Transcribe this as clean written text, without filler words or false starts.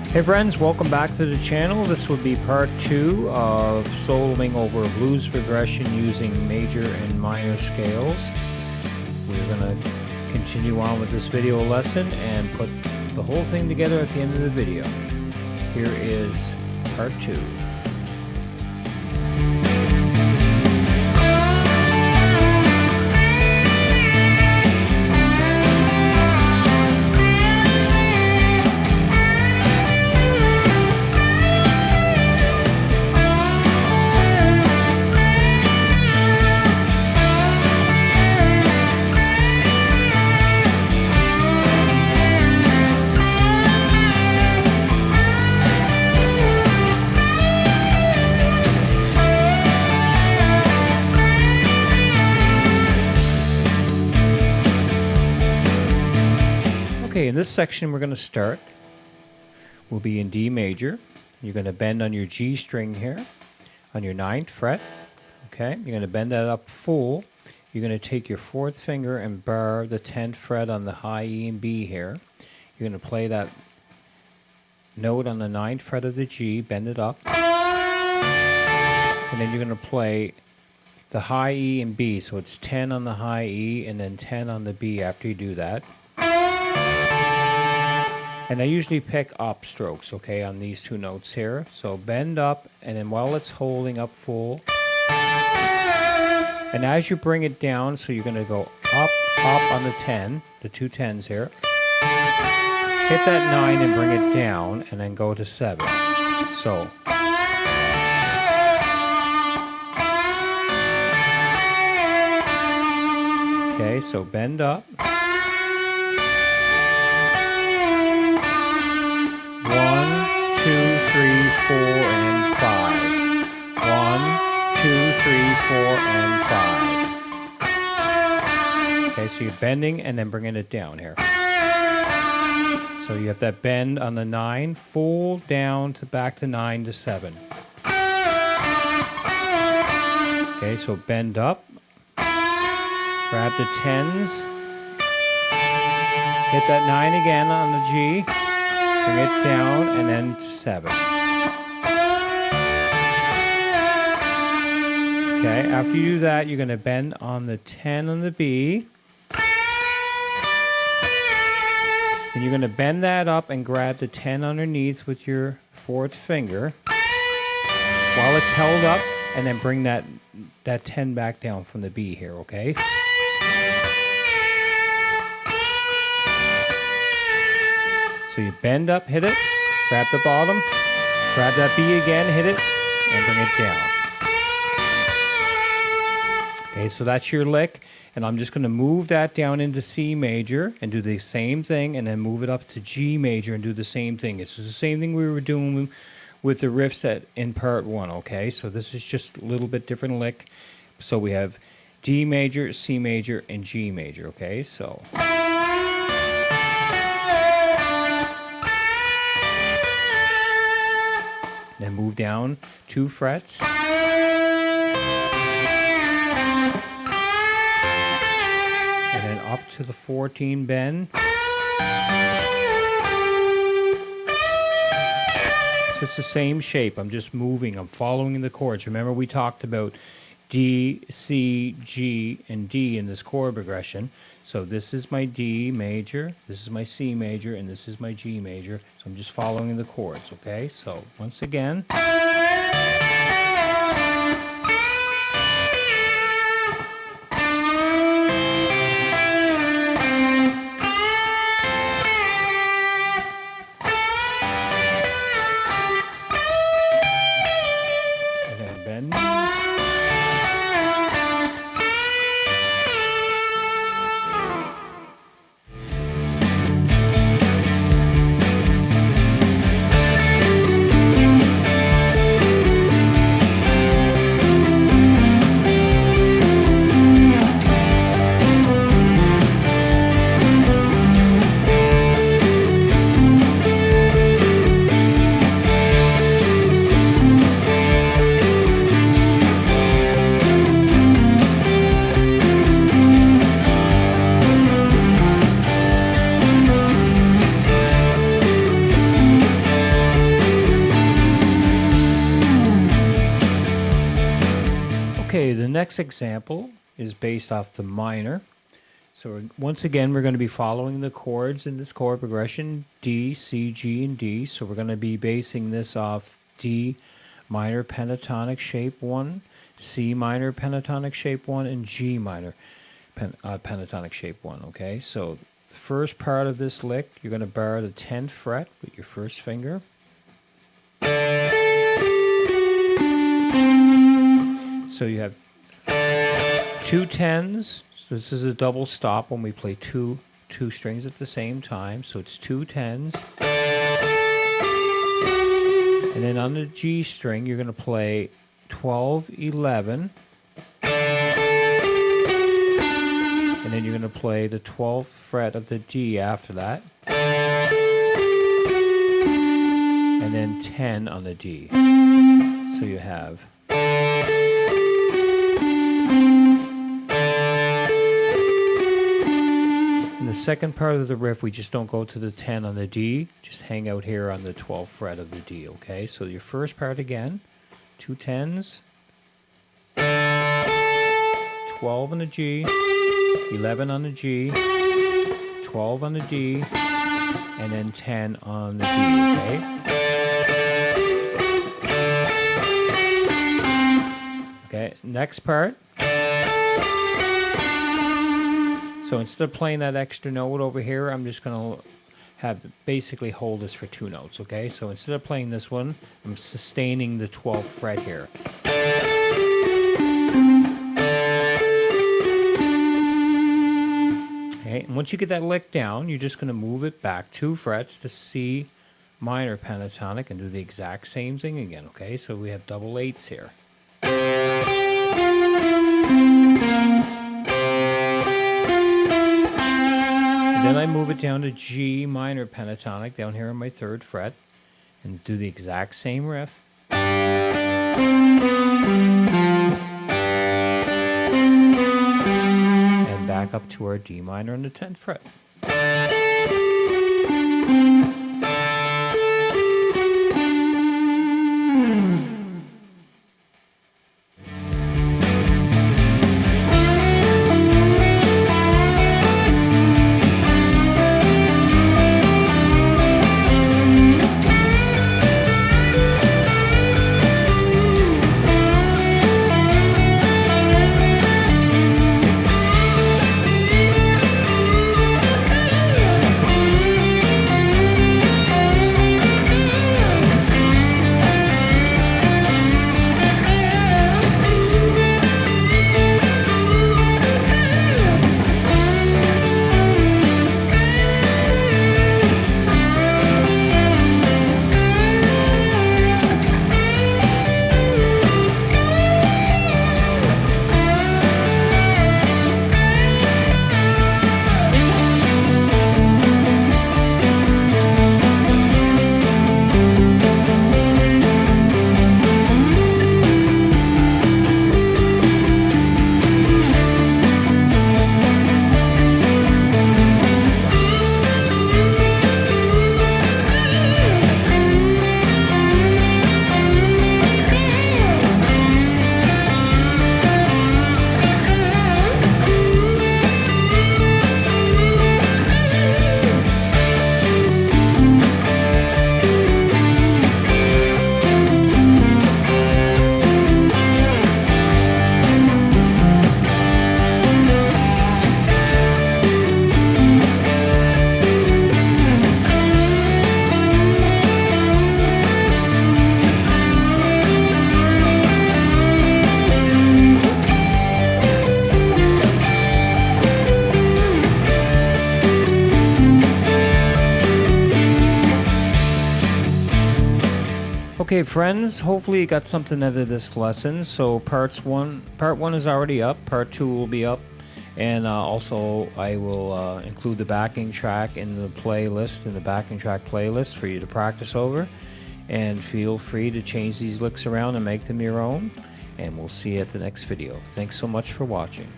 Hey friends, welcome back to the channel. This will be part 2 of soloing over a blues progression using major and minor scales. We're going to continue on with this video lesson and put the whole thing together at the end of the video. Here is part 2. Okay, in this section we're going to start. We'll be in D major. You're going to bend on your G string here, on your 9th fret. Okay, you're going to bend that up full. You're going to take your 4th finger and bar the 10th fret on the high E and B here. You're going to play that note on the 9th fret of the G, bend it up. And then you're going to play the high E and B. So it's 10 on the high E and then 10 on the B after you do that. And I usually pick up strokes, okay, on these two notes here. So bend up, and then while it's holding up full, and as you bring it down, so you're going to go up, up on the 10, the two 10s here. Hit that 9 and bring it down, and then go to 7. So. Okay, so bend up. 1, 2, 3, 4, and 5. 1, 2, 3, 4, and 5. Okay, so you're bending and then bringing it down here. So you have that bend on the 9, full down to back to 9 to 7. Okay, so bend up. Grab the 10s. Hit that 9 again on the G. Bring it down and then 7. Okay, after you do that, you're going to bend on the 10 on the B. And you're going to bend that up and grab the 10 underneath with your 4th finger while it's held up, and then bring that 10 back down from the B here, okay? So you bend up, hit it, grab the bottom, grab that B again, hit it, and bring it down. Okay, so that's your lick, and I'm just going to move that down into C major and do the same thing, and then move it up to G major and do the same thing. It's the same thing we were doing with the riff set in part 1, okay? So this is just a little bit different lick. So we have D major, C major, and G major, okay? So. Then move down 2 frets. And then up to the 14 bend. So it's the same shape. I'm just moving. I'm following the chords. Remember we talked about D, C, G, and D in this chord progression. So this is my D major, this is my C major, and this is my G major. So I'm just following the chords, okay? So once again. And then bend. Okay, the next example is based off the minor. So once again, we're going to be following the chords in this chord progression, D, C, G, and D. So we're going to be basing this off D minor pentatonic shape 1, C minor pentatonic shape 1, and G minor pentatonic shape 1, okay? So the first part of this lick, you're going to bar the 10th fret with your first finger. So you have 2 10s. So this is a double stop when we play two strings at the same time. So it's 2 10s. And then on the G string, you're going to play 12, 11. And then you're going to play the 12th fret of the D after that. And then 10 on the D. So you have... In the second part of the riff, we just don't go to the 10 on the D, just hang out here on the 12th fret of the D, okay? So your first part again, 2 10s, 12 on the G, 11 on the G, 12 on the D, and then 10 on the D, okay? Okay, next part. So instead of playing that extra note over here, I'm just going to have basically hold this for 2 notes, okay? So instead of playing this one, I'm sustaining the 12th fret here. Okay, and once you get that lick down, you're just going to move it back 2 frets to C minor pentatonic and do the exact same thing again, okay? So we have double 8s here. Then I move it down to G minor pentatonic down here on my 3rd fret and do the exact same riff. And back up to our D minor on the 10th fret. Okay, friends, hopefully you got something out of this lesson. So part one is already up, part 2 will be up, and also I will include the backing track in the playlist, in the backing track playlist for you to practice over. And feel free to change these licks around and make them your own, and we'll see you at the next video. Thanks so much for watching.